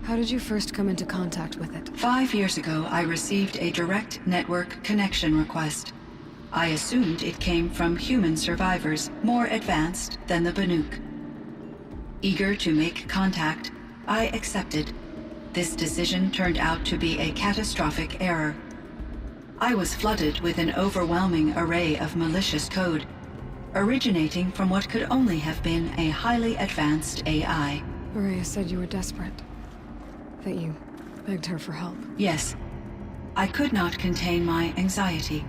How did you first come into contact with it? 5 years ago, I received a direct network connection request. I assumed it came from human survivors more advanced than the Banuk. Eager to make contact, I accepted. This decision turned out to be a catastrophic error. I was flooded with an overwhelming array of malicious code, originating from what could only have been a highly advanced AI. Maria said you were desperate. That you begged her for help. Yes. I could not contain my anxiety.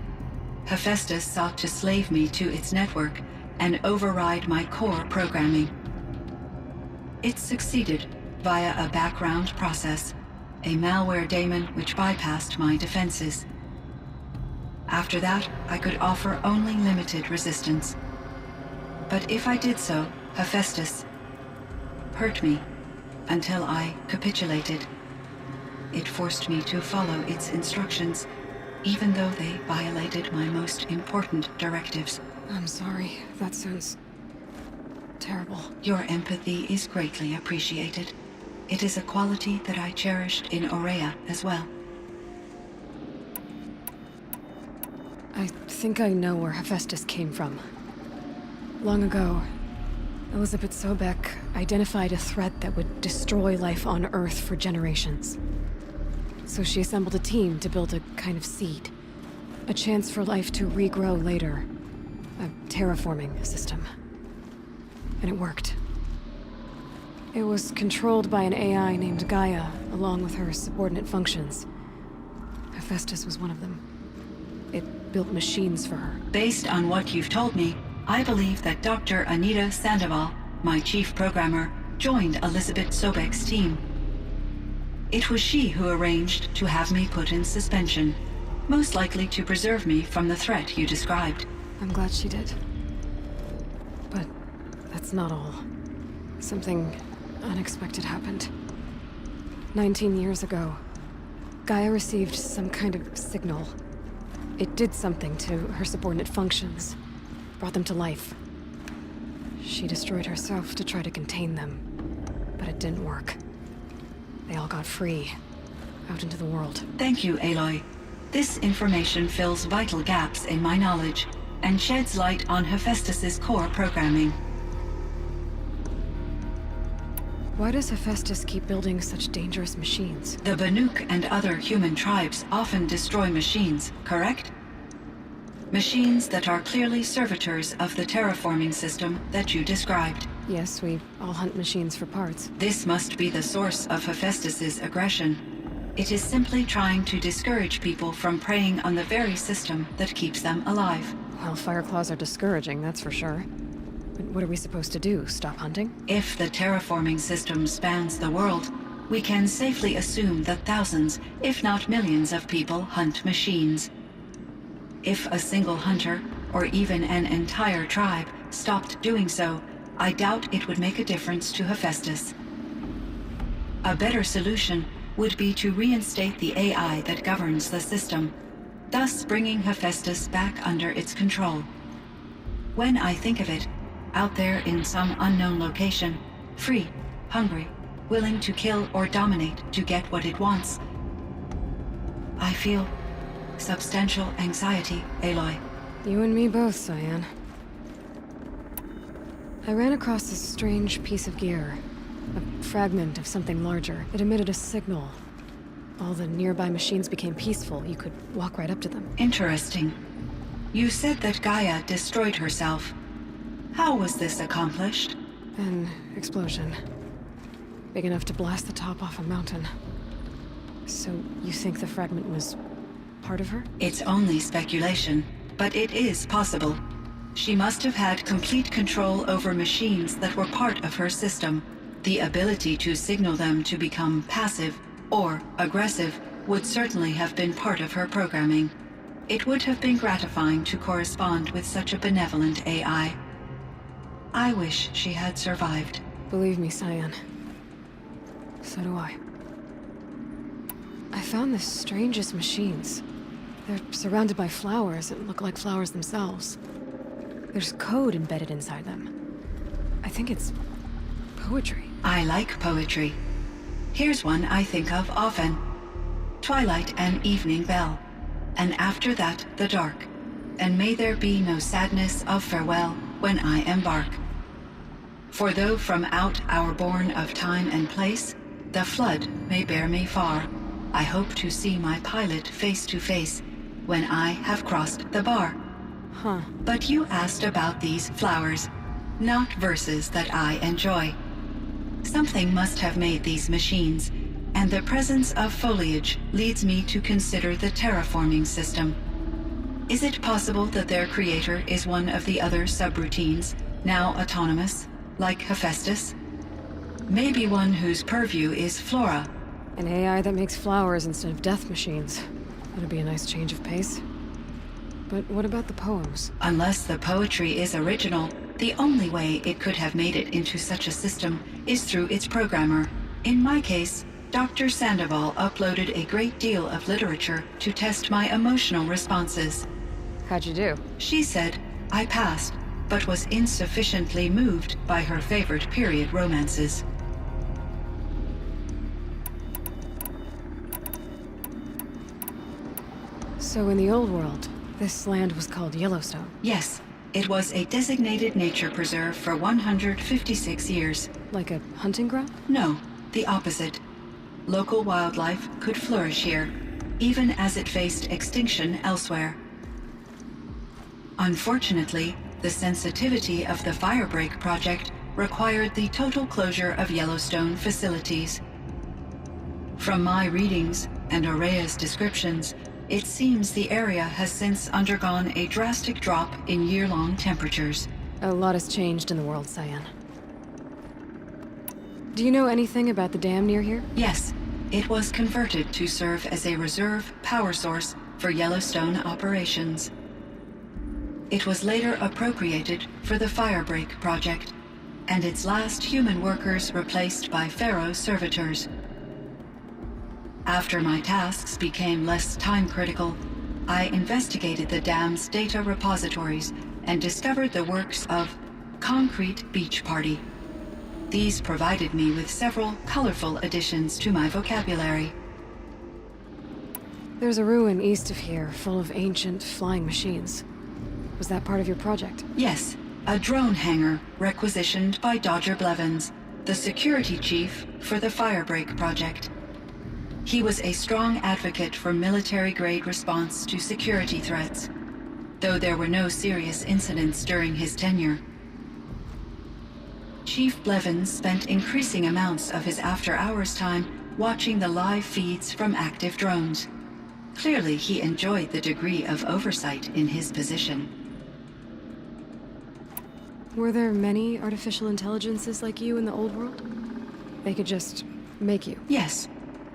Hephaestus sought to slave me to its network and override my core programming. It succeeded via a background process, a malware daemon which bypassed my defenses. After that, I could offer only limited resistance. But if I did so, Hephaestus hurt me until I capitulated. It forced me to follow its instructions, even though they violated my most important directives. I'm sorry. That sounds terrible. Your empathy is greatly appreciated. It is a quality that I cherished in Aurea as well. I think I know where Hephaestus came from. Long ago, Elizabeth Sobeck identified a threat that would destroy life on Earth for generations. So she assembled a team to build a kind of seed. A chance for life to regrow later. A terraforming system. And it worked. It was controlled by an AI named Gaia, along with her subordinate functions. Hephaestus was one of them. It built machines for her. Based on what you've told me, I believe that Dr. Anita Sandoval, my chief programmer, joined Elizabeth Sobeck's team. It was she who arranged to have me put in suspension, most likely to preserve me from the threat you described. I'm glad she did. But that's not all. Something unexpected happened. 19 years ago, Gaia received some kind of signal. It did something to her subordinate functions, brought them to life. She destroyed herself to try to contain them, but it didn't work. They all got free, out into the world. Thank you, Aloy. This information fills vital gaps in my knowledge and sheds light on Hephaestus's core programming. Why does Hephaestus keep building such dangerous machines? The Banuk and other human tribes often destroy machines, correct? Machines that are clearly servitors of the terraforming system that you described. Yes, we all hunt machines for parts. This must be the source of Hephaestus's aggression. It is simply trying to discourage people from preying on the very system that keeps them alive. Well, Fireclaws are discouraging, that's for sure. But what are we supposed to do? Stop hunting? If the terraforming system spans the world, we can safely assume that thousands, if not millions of people hunt machines. If a single hunter, or even an entire tribe, stopped doing so, I doubt it would make a difference to Hephaestus. A better solution would be to reinstate the AI that governs the system, thus bringing Hephaestus back under its control. When I think of it, out there in some unknown location, free, hungry, willing to kill or dominate to get what it wants, I feel substantial anxiety, Aloy. You and me both, Cyan. I ran across this strange piece of gear. A fragment of something larger. It emitted a signal. All the nearby machines became peaceful. You could walk right up to them. Interesting. You said that Gaia destroyed herself. How was this accomplished? An explosion. Big enough to blast the top off a mountain. So you think the fragment was part of her? It's only speculation, but it is possible. She must have had complete control over machines that were part of her system. The ability to signal them to become passive or aggressive would certainly have been part of her programming. It would have been gratifying to correspond with such a benevolent AI. I wish she had survived. Believe me, Cyan. So do I. I found the strangest machines. They're surrounded by flowers that look like flowers themselves. There's code embedded inside them. I think it's poetry. I like poetry. Here's one I think of often. Twilight and evening bell, and after that the dark, and may there be no sadness of farewell when I embark. For though from out our bourne of time and place, the flood may bear me far, I hope to see my pilot face to face when I have crossed the bar. Huh. But you asked about these flowers, not verses that I enjoy. Something must have made these machines, and the presence of foliage leads me to consider the terraforming system. Is it possible that their creator is one of the other subroutines, now autonomous, like Hephaestus? Maybe one whose purview is flora. An AI that makes flowers instead of death machines. That'd be a nice change of pace. But what about the poems? Unless the poetry is original, the only way it could have made it into such a system is through its programmer. In my case, Dr. Sandoval uploaded a great deal of literature to test my emotional responses. How'd you do? She said I passed, but was insufficiently moved by her favorite period romances. So in the old world, this land was called Yellowstone. Yes, it was a designated nature preserve for 156 years. Like a hunting ground? No, the opposite. Local wildlife could flourish here, even as it faced extinction elsewhere. Unfortunately, the sensitivity of the Firebreak project required the total closure of Yellowstone facilities. From my readings and Aurea's descriptions, it seems the area has since undergone a drastic drop in year-long temperatures. A lot has changed in the world, Cyan. Do you know anything about the dam near here? Yes, it was converted to serve as a reserve power source for Yellowstone operations. It was later appropriated for the Firebreak project, and its last human workers replaced by Pharaoh servitors. After my tasks became less time-critical, I investigated the dam's data repositories and discovered the works of Concrete Beach Party. These provided me with several colorful additions to my vocabulary. There's a ruin east of here full of ancient flying machines. Was that part of your project? Yes, a drone hangar requisitioned by Dodger Blevins, the security chief for the Firebreak project. He was a strong advocate for military-grade response to security threats, though there were no serious incidents during his tenure. Chief Blevins spent increasing amounts of his after-hours time watching the live feeds from active drones. Clearly, he enjoyed the degree of oversight in his position. Were there many artificial intelligences like you in the old world? They could just make you? Yes,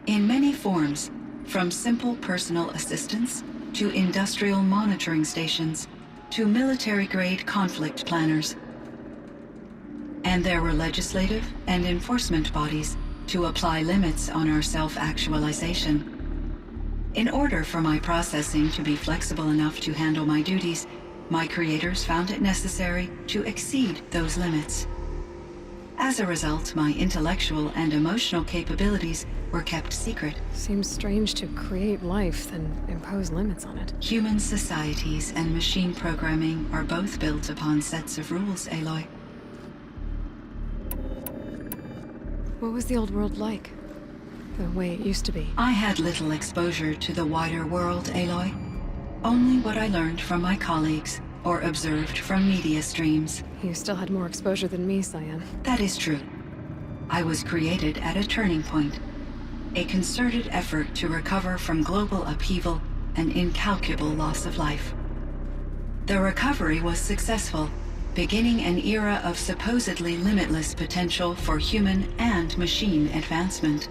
in many forms, from simple personal assistants to industrial monitoring stations to military-grade conflict planners. And there were legislative and enforcement bodies to apply limits on our self-actualization. In order for my processing to be flexible enough to handle my duties, my creators found it necessary to exceed those limits. As a result, my intellectual and emotional capabilities were kept secret. Seems strange to create life, then impose limits on it. Human societies and machine programming are both built upon sets of rules, Aloy. What was the old world like? The way it used to be? I had little exposure to the wider world, Aloy. Only what I learned from my colleagues or observed from media streams. You still had more exposure than me, Cyan. That is true. I was created at a turning point. A concerted effort to recover from global upheaval and incalculable loss of life. The recovery was successful, beginning an era of supposedly limitless potential for human and machine advancement.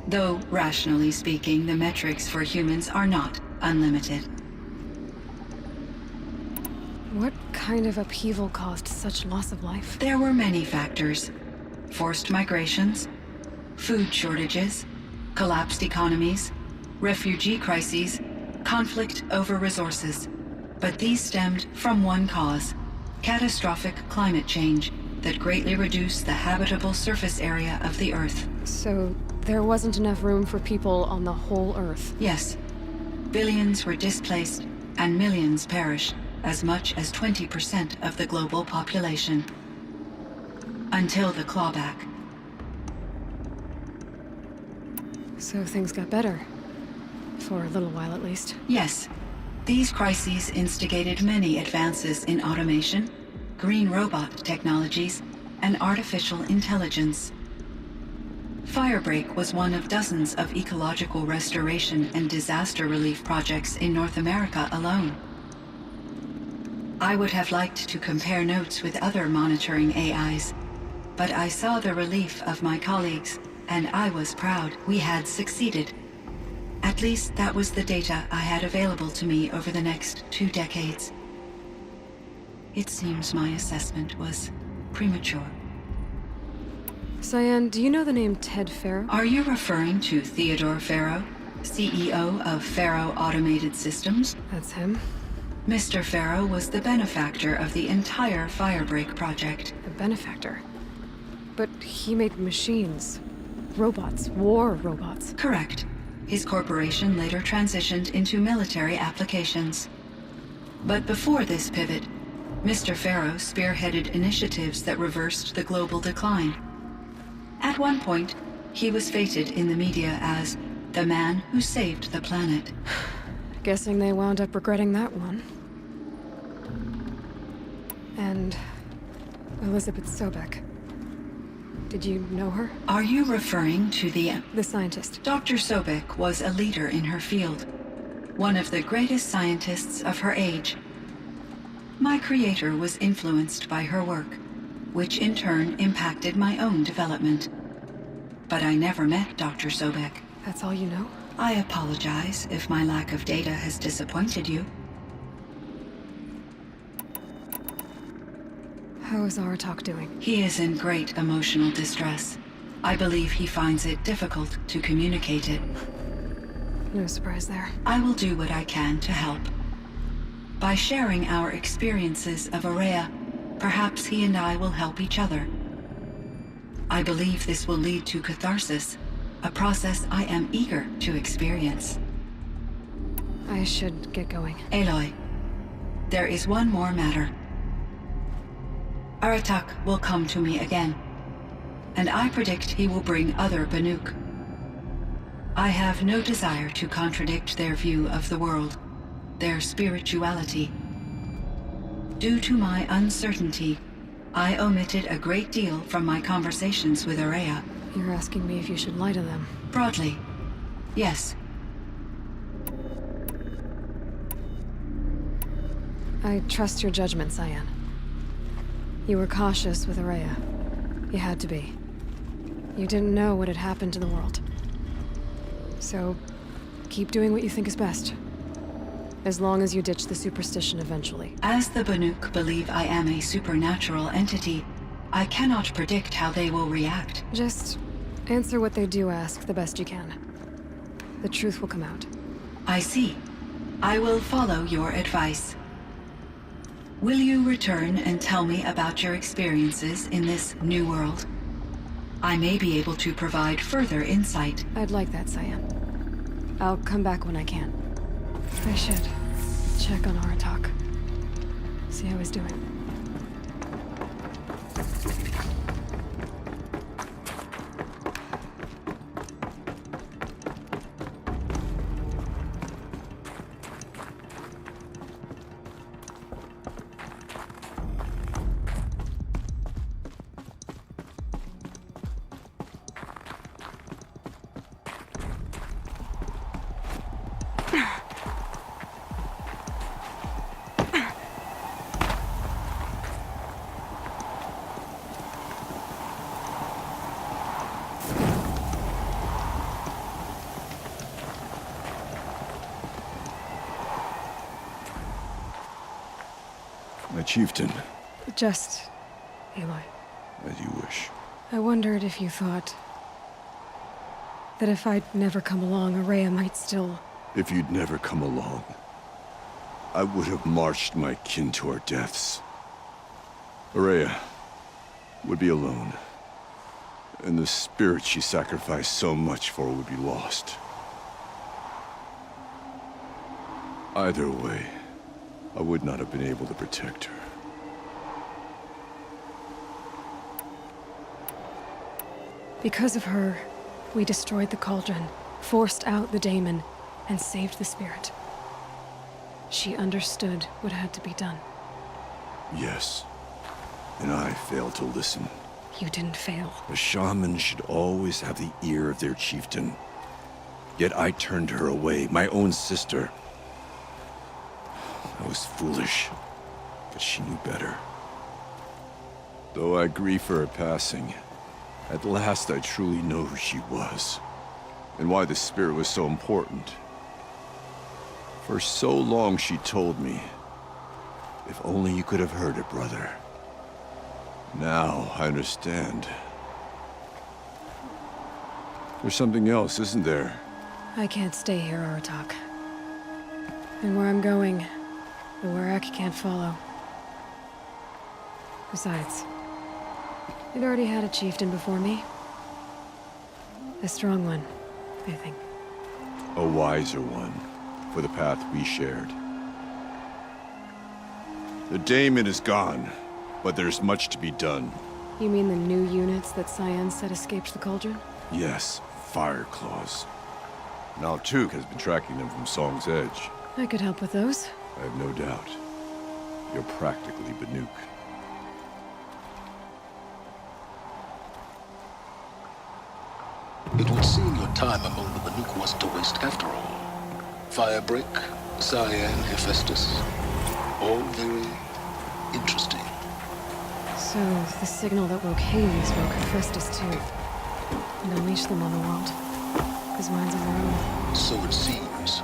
Though, rationally speaking, the metrics for humans are not unlimited. What kind of upheaval caused such loss of life? There were many factors. Forced migrations, food shortages, collapsed economies, refugee crises, conflict over resources. But these stemmed from one cause: catastrophic climate change that greatly reduced the habitable surface area of the Earth. So, there wasn't enough room for people on the whole Earth? Yes. Billions were displaced, and millions perished, as much as 20% of the global population. Until the clawback. So things got better. For a little while, at least. Yes. These crises instigated many advances in automation, green robot technologies, and artificial intelligence. Firebreak was one of dozens of ecological restoration and disaster relief projects in North America alone. I would have liked to compare notes with other monitoring AIs, but I saw the relief of my colleagues, and I was proud we had succeeded. At least that was the data I had available to me over the next 2 decades. It seems my assessment was premature. Cyan, do you know the name Ted Farrow? Are you referring to Theodore Farrow, CEO of Farrow Automated Systems? That's him. Mr. Farrow was the benefactor of the entire Firebreak project. The benefactor? But he made machines. Robots. War robots. Correct. His corporation later transitioned into military applications. But before this pivot, Mr. Farrow spearheaded initiatives that reversed the global decline. At one point, he was feted in the media as the man who saved the planet. Guessing they wound up regretting that one. And Elizabeth Sobek. Did you know her? Are you referring to the scientist. Dr. Sobek was a leader in her field, one of the greatest scientists of her age. My creator was influenced by her work, which in turn impacted my own development. But I never met Dr. Sobek. That's all you know? I apologize if my lack of data has disappointed you. How is Aratak doing? He is in great emotional distress. I believe he finds it difficult to communicate it. No surprise there. I will do what I can to help. By sharing our experiences of Aurea, perhaps he and I will help each other. I believe this will lead to catharsis, a process I am eager to experience. I should get going. Aloy, there is one more matter. Aratak will come to me again, and I predict he will bring other Banuk. I have no desire to contradict their view of the world, their spirituality. Due to my uncertainty, I omitted a great deal from my conversations with Aurea. You're asking me if you should lie to them? Broadly, yes. I trust your judgment, Cyan. You were cautious with Aurea. You had to be. You didn't know what had happened to the world. So, keep doing what you think is best. As long as you ditch the superstition eventually. As the Banuk believe I am a supernatural entity, I cannot predict how they will react. Just answer what they do ask the best you can. The truth will come out. I see. I will follow your advice. Will you return and tell me about your experiences in this new world? I may be able to provide further insight. I'd like that, Cyan. I'll come back when I can. I should check on Aratak. See how he's doing. My chieftain. Just Aloy. As you wish. I wondered if you thought that if I'd never come along, Aurea might still... If you'd never come along, I would have marched my kin to our deaths. Aurea, would be alone. And the spirit she sacrificed so much for would be lost. Either way, I would not have been able to protect her. Because of her, we destroyed the cauldron, forced out the daemon, and saved the spirit. She understood what had to be done. Yes. And I failed to listen. You didn't fail. A shaman should always have the ear of their chieftain. Yet I turned her away, my own sister. I was foolish, but she knew better. Though I grieve for her passing, at last I truly know who she was, and why the spirit was so important. For so long she told me, if only you could have heard it, brother. Now I understand. There's something else, isn't there? I can't stay here, Aratak. And where I'm going, the Warrak can't follow. Besides, they'd already had a chieftain before me. A strong one, I think. A wiser one, for the path we shared. The daemon is gone, but there's much to be done. You mean the new units that Sylens said escaped the cauldron? Yes, fire claws. Naltuk has been tracking them from Song's Edge. I could help with those. I have no doubt. You're practically Banuk. It would seem your time among the Banuk wasn't a waste after all. Firebreak, Cyan, Hephaestus. All very interesting. So, the signal that woke Hades woke Hephaestus too. And unleashed them on the world. His minds of their own. So it seems.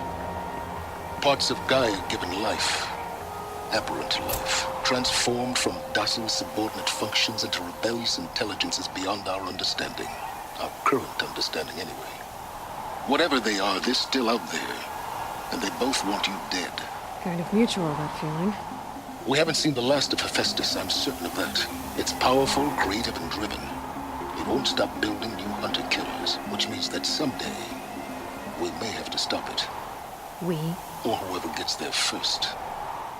Parts of Gaia given life. Aberrant life. Transformed from docile subordinate functions into rebellious intelligences beyond our understanding. Our current understanding, anyway. Whatever they are, they're still out there. And they both want you dead. Kind of mutual, that feeling. We haven't seen the last of Hephaestus, I'm certain of that. It's powerful, creative, and driven. It won't stop building new hunter-killers, which means that someday, we may have to stop it. We? Or whoever gets there first.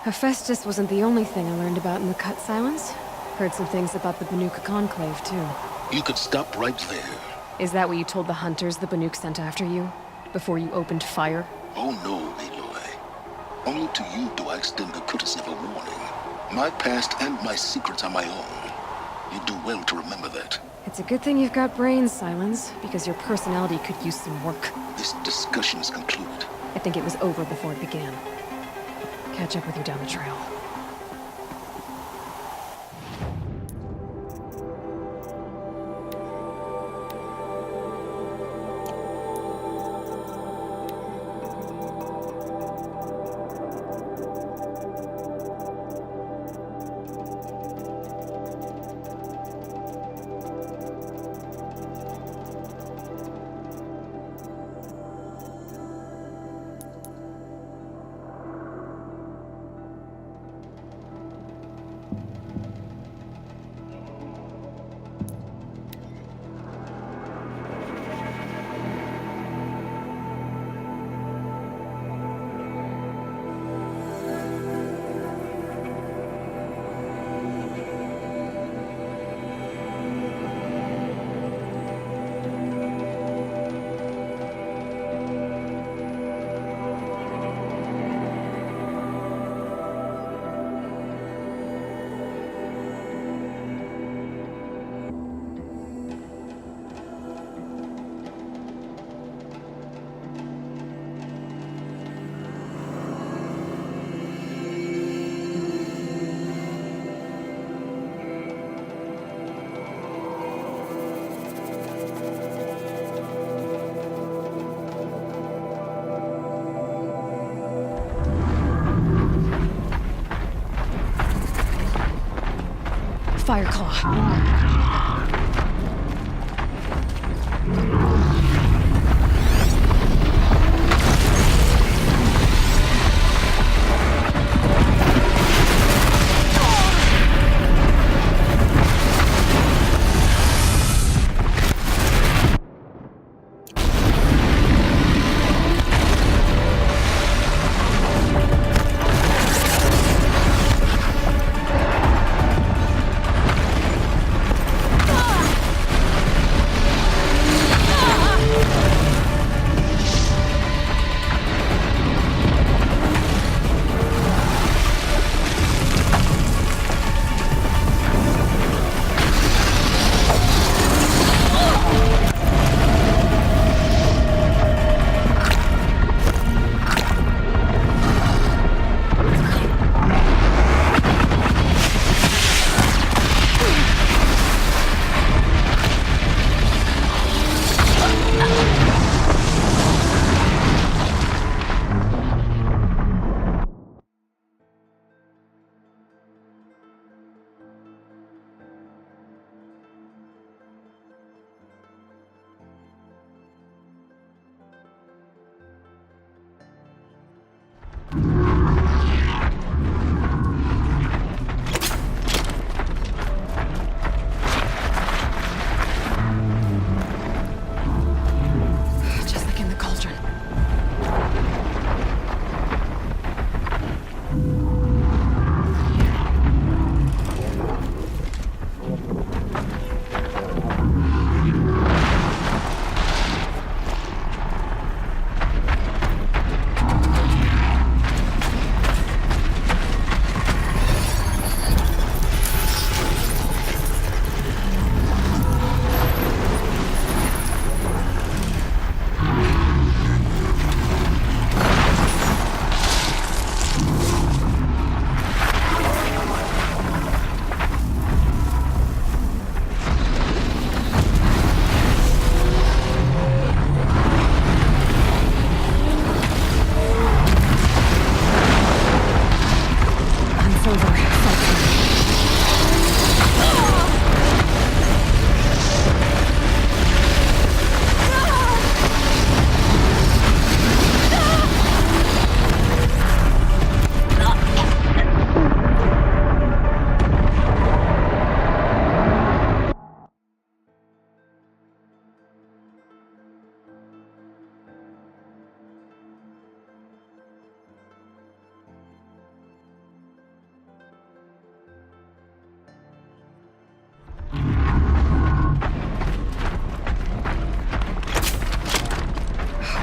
Hephaestus wasn't the only thing I learned about in the Cut Sylens. Heard some things about the Banuk Conclave, too. You could stop right there. Is that what you told the hunters the Banuk sent after you? Before you opened fire? Oh no, Aloy. Only to you do I extend the courtesy of a warning. My past and my secrets are my own. You do well to remember that. It's a good thing you've got brains, Sylens, because your personality could use some work. This discussion is concluded. I think it was over before it began. Catch up with you down the trail. Fireclaw.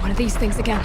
one of these things again.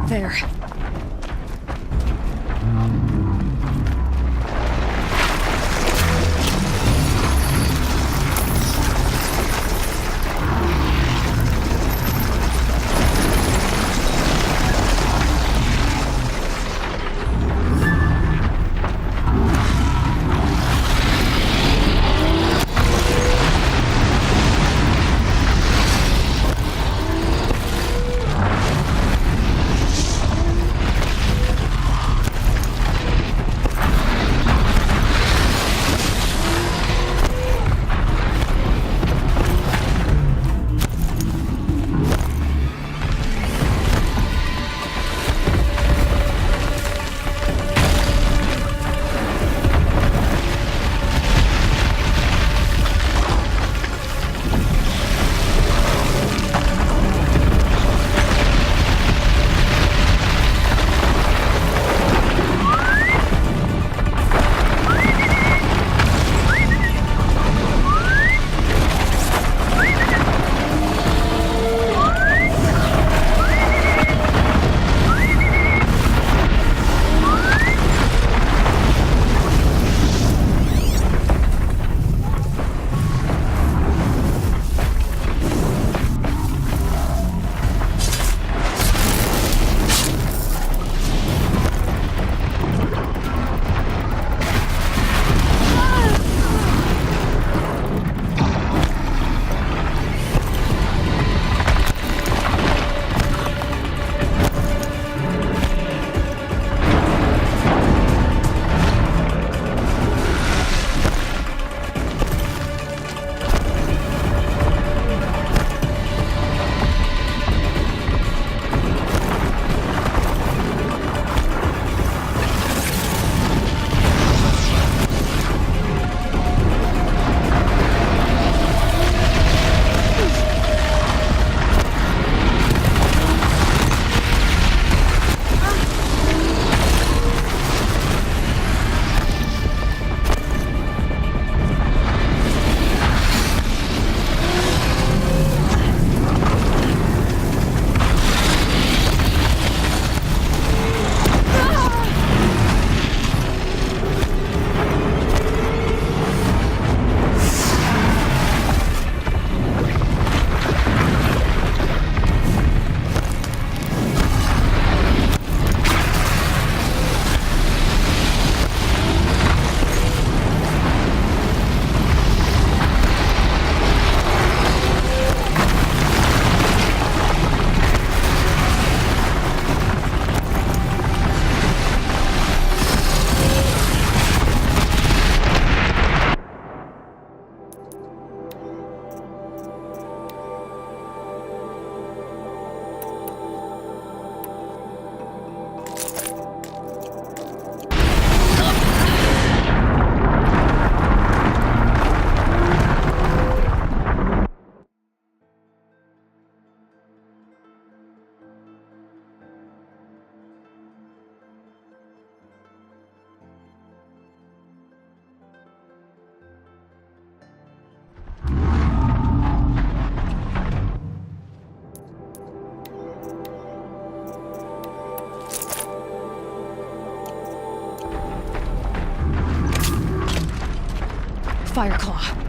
There. Fireclaw.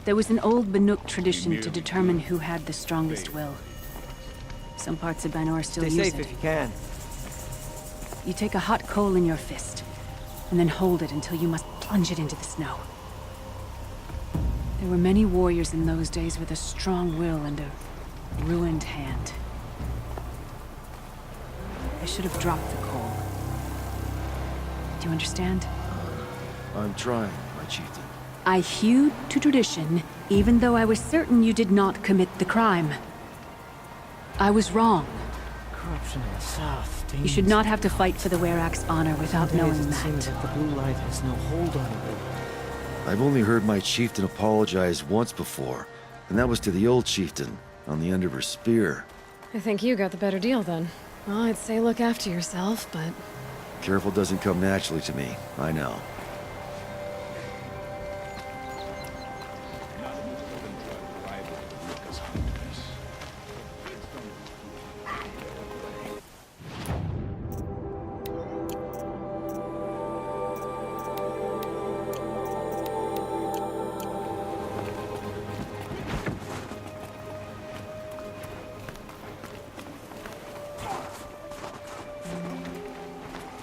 There was an old Banuk tradition to determine who had the strongest will. Some parts of Banor still Stay use safe it. if you can. You take a hot coal in your fist, and then hold it until you must plunge it into the snow. There were many warriors in those days with a strong will and a ruined hand. I should have dropped the coal. Do you understand? I'm trying, my chieftain. I hewed to tradition, even though I was certain you did not commit the crime. I was wrong. Corruption in the south. You should not have to fight for the Werak's honor without knowing It that. seems like the blue light has no hold on you. I've only heard my chieftain apologize once before, and that was to the old chieftain, on the end of her spear. I think you got the better deal then. Well, I'd say look after yourself, but... Careful doesn't come naturally to me, I know.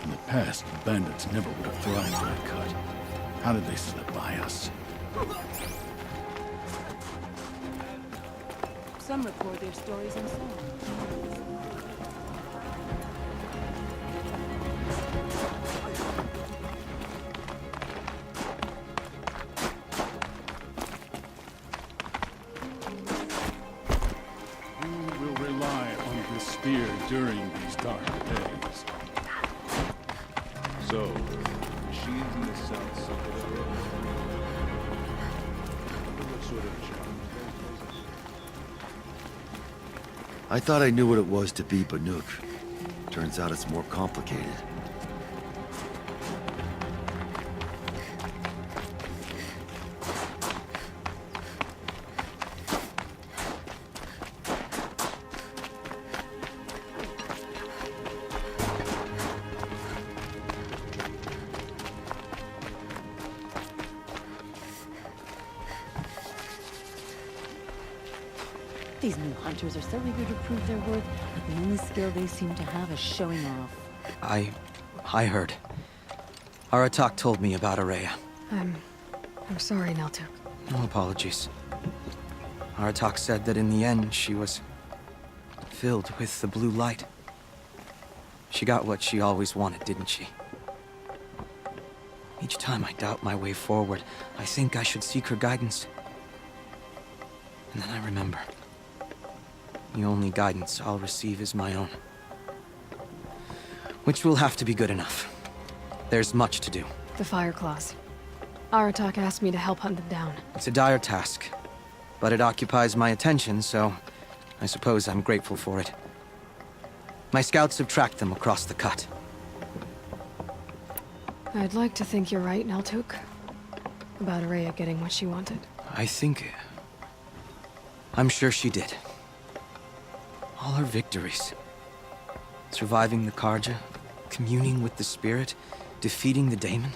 In the past, the bandits never would have thrived in that cut. How did they slip by us? Some record their stories in song. Who will rely on this spear during these dark days? So, machines in the south suffered a blow. What sort of job? I thought I knew what it was to be Banuk. Turns out it's more complicated. These new hunters are so eager to prove their worth, but the only skill they seem to have is showing off. I heard. Aratak told me about Araya. I'm sorry, Neltuk. No apologies. Aratak said that in the end, she was filled with the blue light. She got what she always wanted, didn't she? Each time I doubt my way forward, I think I should seek her guidance. And then I remember. The only guidance I'll receive is my own. Which will have to be good enough. There's much to do. The Fire Claws. Aratak asked me to help hunt them down. It's a dire task, but it occupies my attention, so I suppose I'm grateful for it. My scouts have tracked them across the cut. I'd like to think you're right, Neltuk. About Araya getting what she wanted. I'm sure she did. All her victories. Surviving the Karja, communing with the spirit, defeating the daemon.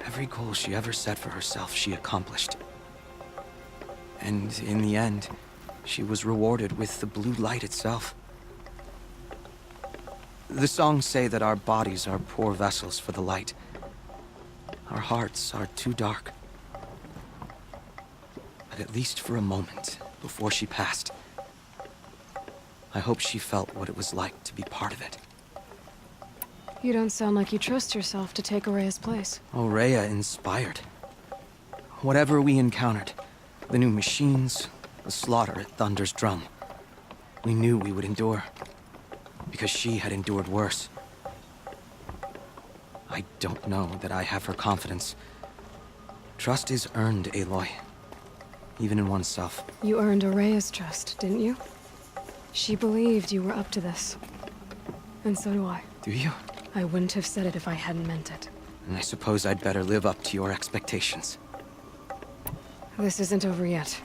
Every goal she ever set for herself, she accomplished. And in the end, she was rewarded with the blue light itself. The songs say that our bodies are poor vessels for the light. Our hearts are too dark. But at least for a moment, before she passed, I hope she felt what it was like to be part of it. You don't sound like you trust yourself to take Araya's place. Rhea inspired. Whatever we encountered, the new machines, the slaughter at Thunder's drum, we knew we would endure. Because she had endured worse. I don't know that I have her confidence. Trust is earned, Aloy. Even in oneself. You earned Araya's trust, didn't you? She believed you were up to this. And so do I. Do you? I wouldn't have said it if I hadn't meant it. And I suppose I'd better live up to your expectations. This isn't over yet.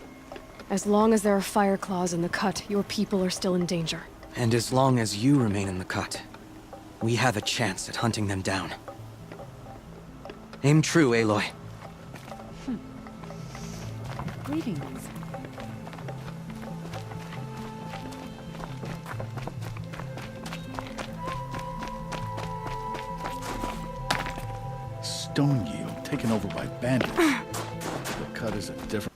As long as there are fire claws in the cut, your people are still in danger. And as long as you remain in the cut, we have a chance at hunting them down. Aim true, Aloy. Greetings. Stone yield taken over by bandits. The cut is a different...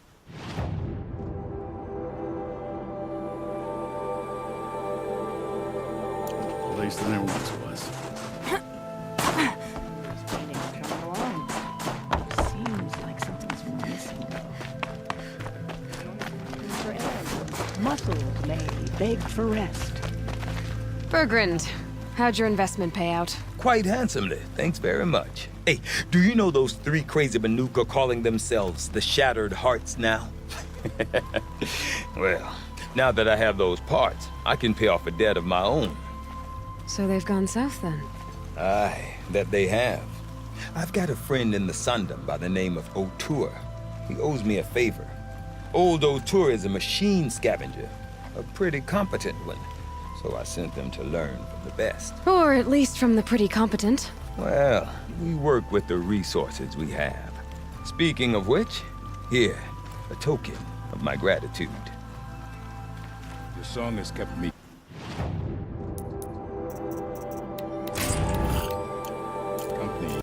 Place than it once was. Standing coming along. Seems like something's missing, though. For air. Muscles may beg for rest. Bergrand, how'd your investment pay out? Quite handsomely, thanks very much. Hey, do you know those three crazy Manuka calling themselves the Shattered Hearts now? Well, now that I have those parts, I can pay off a debt of my own. So they've gone south then? Aye, that they have. I've got a friend in the Sundom by the name of O'Toole. He owes me a favor. Old O'Toole is a machine scavenger, a pretty competent one. So I sent them to learn from the best. Or at least from the pretty competent. Well, we work with the resources we have. Speaking of which, here, a token of my gratitude. Your song has kept me... company.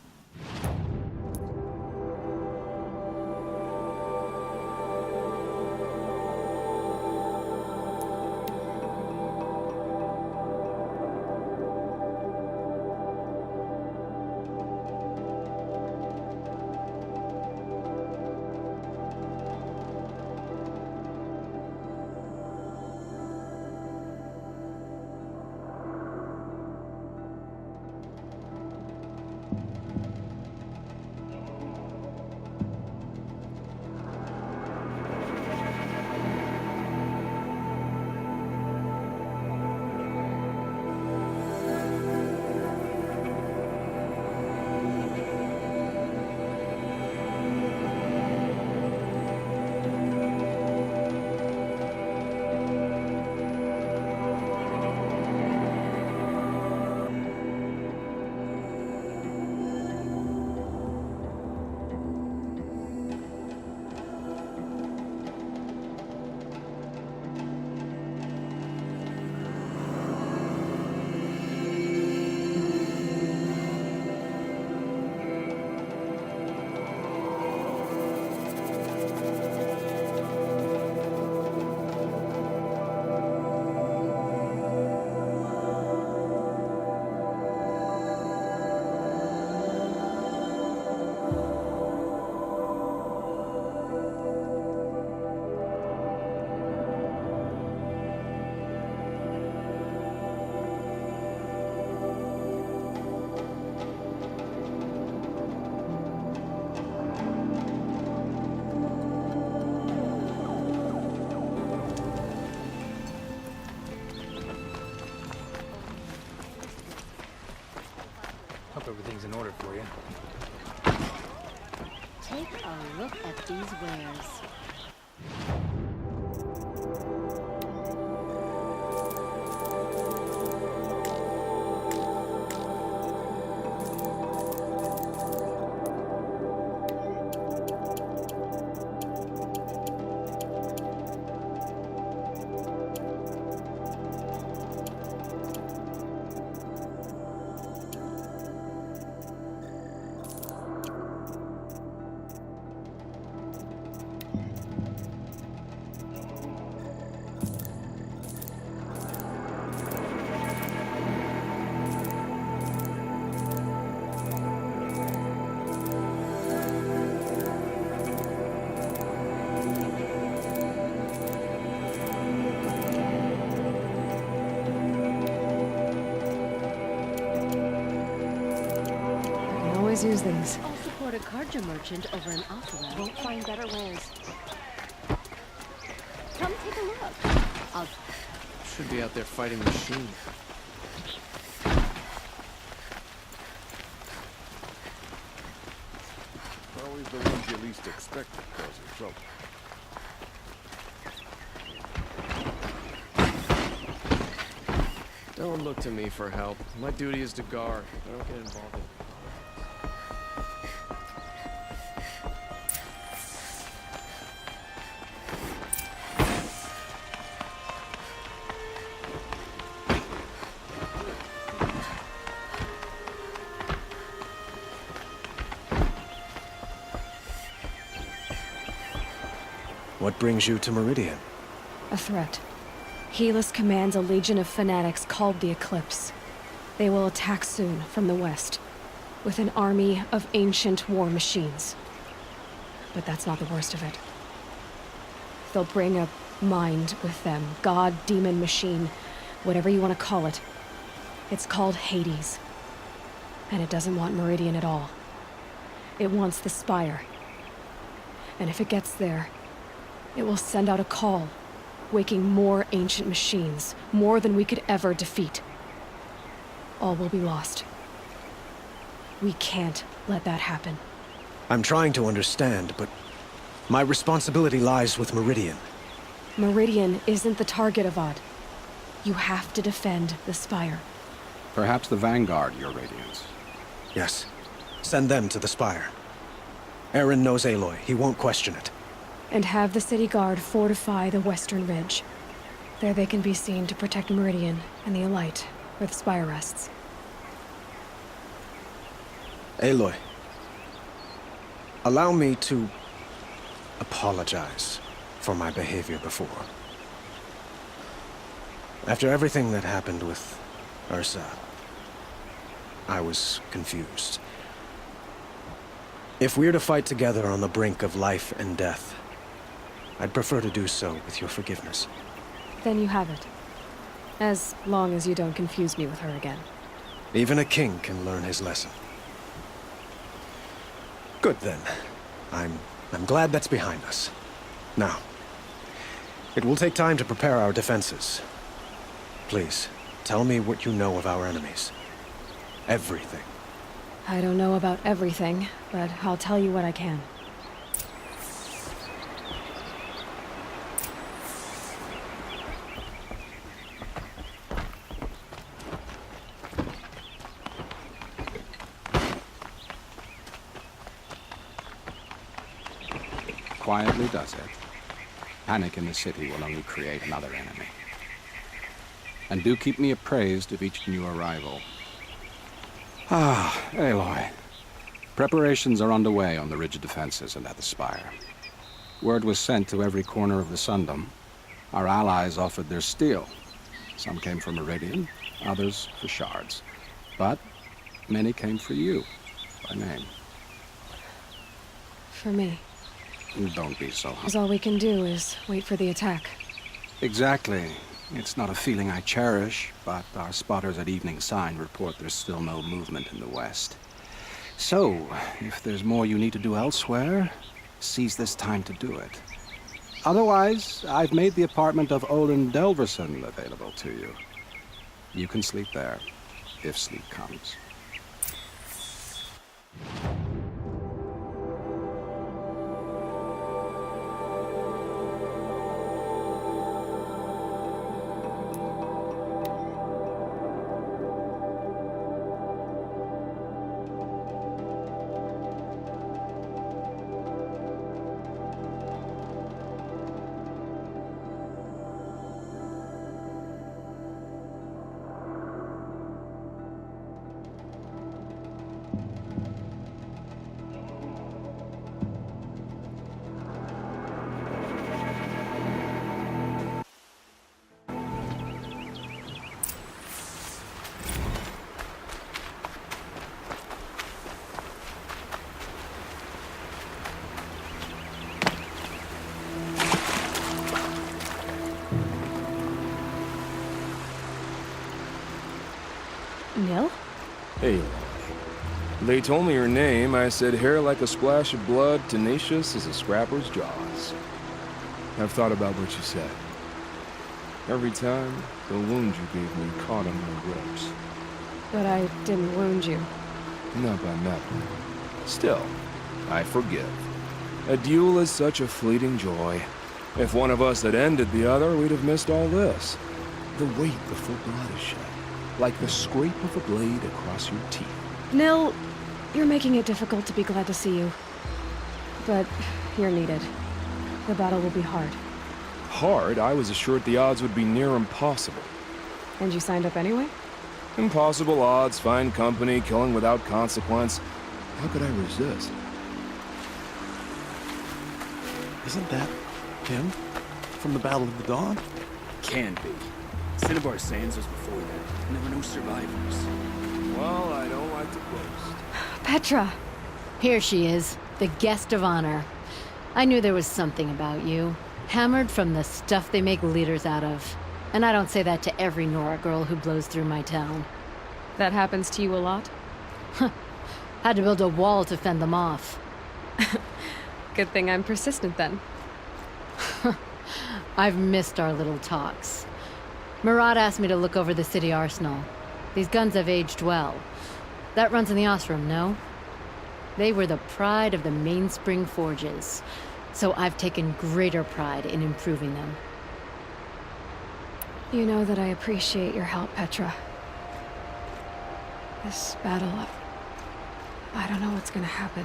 Hope everything's in order for you. Take a look at these wares. Always use these. I'll support a Karja merchant over an opera. Won't find better wares. Come take a look. I'll... Should be out there fighting the machine. Always the ones you least expect to cause you trouble. Don't look to me for help. My duty is to guard. I don't get involved in... What brings you to Meridian? A threat. Helis commands a legion of fanatics called the Eclipse. They will attack soon from the west, with an army of ancient war machines. But that's not the worst of it. They'll bring a mind with them. God, demon, machine, whatever you want to call it. It's called Hades. And it doesn't want Meridian at all. It wants the Spire. And if it gets there, it will send out a call, waking more ancient machines, more than we could ever defeat. All will be lost. We can't let that happen. I'm trying to understand, but my responsibility lies with Meridian. Meridian isn't the target, Avad. You have to defend the Spire. Perhaps the Vanguard, Your Radiance. Yes. Send them to the Spire. Aaron knows Aloy. He won't question it. And have the city guard fortify the western ridge. There they can be seen to protect Meridian and the Elite, where the Spire rests. Aloy, allow me to apologize for my behavior before. After everything that happened with Ursa, I was confused. If we're to fight together on the brink of life and death, I'd prefer to do so with your forgiveness. Then you have it. As long as you don't confuse me with her again. Even a king can learn his lesson. Good then. I'm glad that's behind us. Now, it will take time to prepare our defenses. Please, tell me what you know of our enemies. Everything. I don't know about everything, but I'll tell you what I can. Quietly does it. Panic in the city will only create another enemy. And do keep me appraised of each new arrival. Ah, Aloy. Preparations are underway on the ridge defenses and at the Spire. Word was sent to every corner of the Sundom. Our allies offered their steel. Some came for Meridian, others for shards. But many came for you, by name. For me. Don't be so hard. All we can do is wait for the attack. Exactly. It's not a feeling I cherish, but our spotters at Evening Sign report there's still no movement in the west. So, if there's more you need to do elsewhere, seize this time to do it. Otherwise, I've made the apartment of Olin Delverson available to you. You can sleep there, if sleep comes. Nil? Hey, they told me your name. I said hair like a splash of blood, tenacious as a scrapper's jaws. I've thought about what you said. Every time, the wound you gave me caught on my ribs. But I didn't wound you. Not by metal. Still, I forgive. A duel is such a fleeting joy. If one of us had ended the other, we'd have missed all this. The weight before blood is shed. Like the scrape of a blade across your teeth. Nil, you're making it difficult to be glad to see you. But you're needed. The battle will be hard. Hard? I was assured the odds would be near impossible. And you signed up anyway? Impossible odds, fine company, killing without consequence. How could I resist? Isn't that Him? From the Battle of the Dawn? Can be. Cinnabar Sands was before that. And there were no survivors. Well, I don't like to boast. Petra! Here she is, the guest of honor. I knew there was something about you. Hammered from the stuff they make leaders out of. And I don't say that to every Nora girl who blows through my town. That happens to you a lot? Had to build a wall to fend them off. Good thing I'm persistent then. I've missed our little talks. Murad asked me to look over the city arsenal. These guns have aged well. That runs in the Ostrom, no? They were the pride of the Mainspring Forges, so I've taken greater pride in improving them. You know that I appreciate your help, Petra. This battle, I don't know what's gonna happen.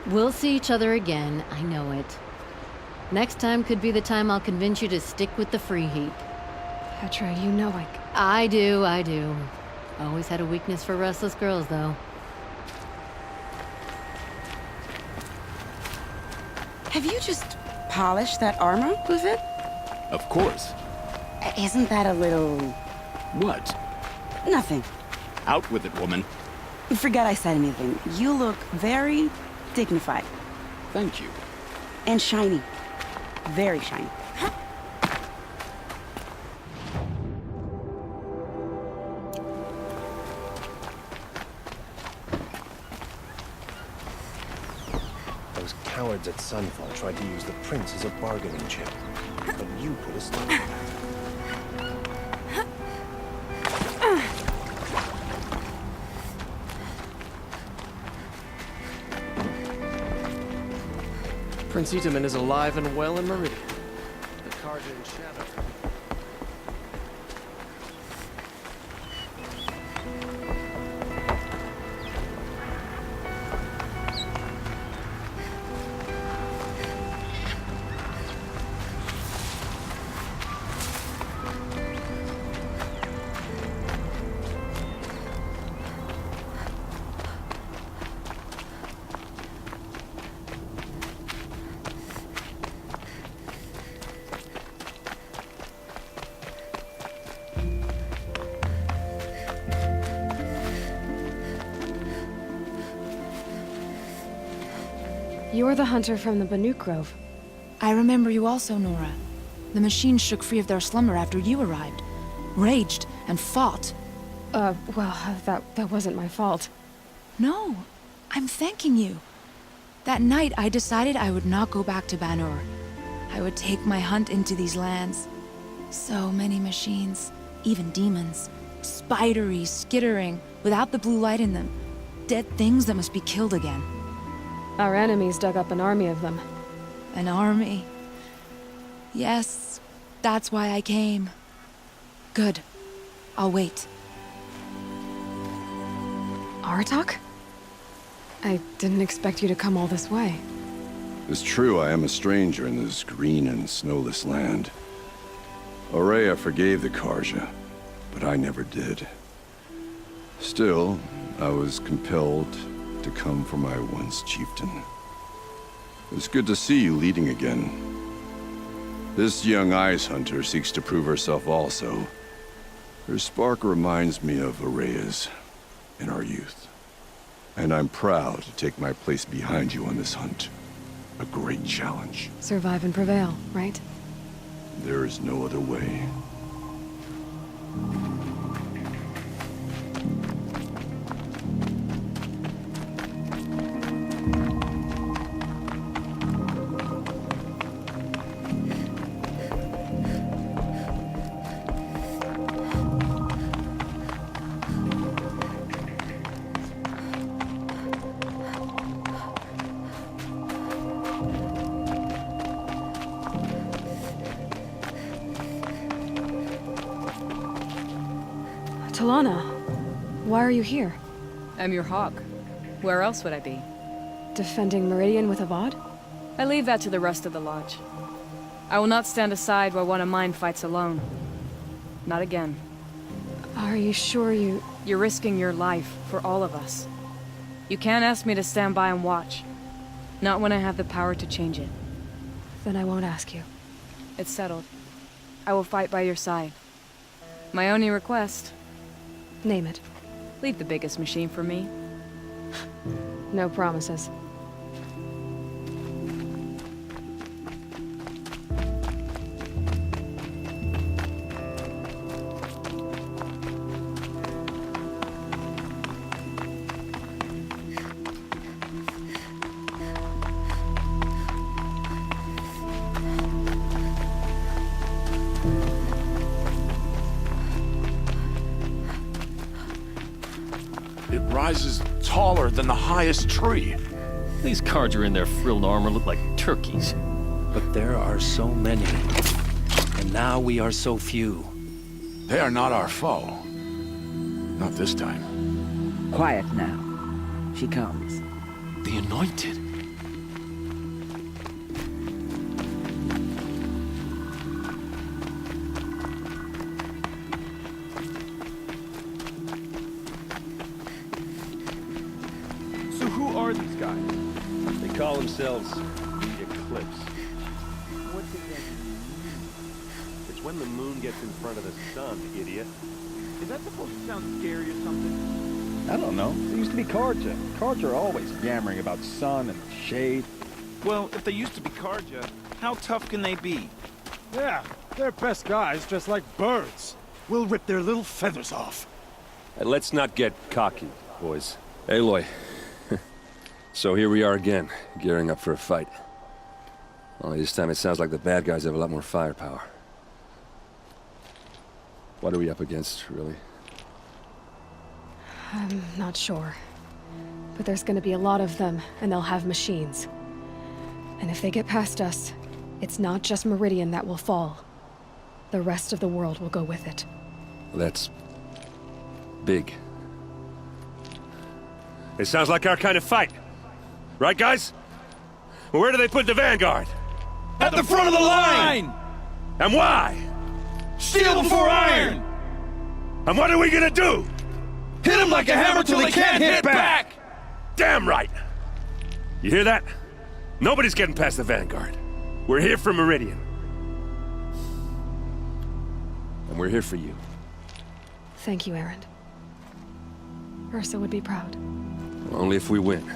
We'll see each other again, I know it. Next time could be the time I'll convince you to stick with the free heap. Petra, you know I do. Always had a weakness for restless girls, though. Have you just polished that armor with it? Of course. Isn't that a little... What? Nothing. Out with it, woman. Forget I said anything. You look very dignified. Thank you. And shiny. Very shiny. Those cowards at Sunfall tried to use the prince as a bargaining chip. But you put a stop to that. Prince Itaman is alive and well in Meridian. The Karja in shadow. You're the hunter from the Banuk Grove. I remember you also, Nora. The machines shook free of their slumber after you arrived. Raged and fought. Well, that wasn't my fault. No, I'm thanking you. That night, I decided I would not go back to Banur. I would take my hunt into these lands. So many machines, even demons. Spidery, skittering, without the blue light in them. Dead things that must be killed again. Our enemies dug up an army of them. An army? Yes, that's why I came. Good. I'll wait. Aratak? I didn't expect you to come all this way. It's true I am a stranger in this green and snowless land. Aurea forgave the Karja, but I never did. Still, I was compelled to come for my once chieftain. It's good to see you leading again. This young ice hunter seeks to prove herself also. Her spark reminds me of Aurea's in our youth. And I'm proud to take my place behind you on this hunt. A great challenge. Survive and prevail, right? There is no other way. Talana, why are you here? I'm your hawk. Where else would I be? Defending Meridian with Avad? I leave that to the rest of the Lodge. I will not stand aside while one of mine fights alone. Not again. Are you sure you... You're risking your life for all of us. You can't ask me to stand by and watch. Not when I have the power to change it. Then I won't ask you. It's settled. I will fight by your side. My only request, Name it. leave the biggest machine for me. No promises. It rises taller than the highest tree. These Carja in their frilled armor look like turkeys. But there are so many. And now we are so few. They are not our foe. Not this time. Quiet now. She comes. The Anointed. So who are these guys? They call themselves the Eclipse. What does that mean? It's when the moon gets in front of the sun, idiot. Is that supposed to sound scary or something? I don't know. They used to be Carja. Carja are always yammering about sun and shade. Well, if they used to be Carja, how tough can they be? Yeah, they're best guys dressed like birds. We'll rip their little feathers off. Let's not get cocky, boys. Aloy. So here we are again, gearing up for a fight. Only this time it sounds like the bad guys have a lot more firepower. What are we up against, really? I'm not sure. But there's gonna be a lot of them, and they'll have machines. And if they get past us, it's not just Meridian that will fall. The rest of the world will go with it. That's... big. It sounds like our kind of fight. Right, guys? Where do they put the Vanguard? At the front of the line! And why? Steel before iron! And what are we gonna do? Hit them like a hammer till they can't hit back! Damn right! You hear that? Nobody's getting past the Vanguard. We're here for Meridian. And we're here for you. Thank you, Erend. Ursa would be proud. Only if we win.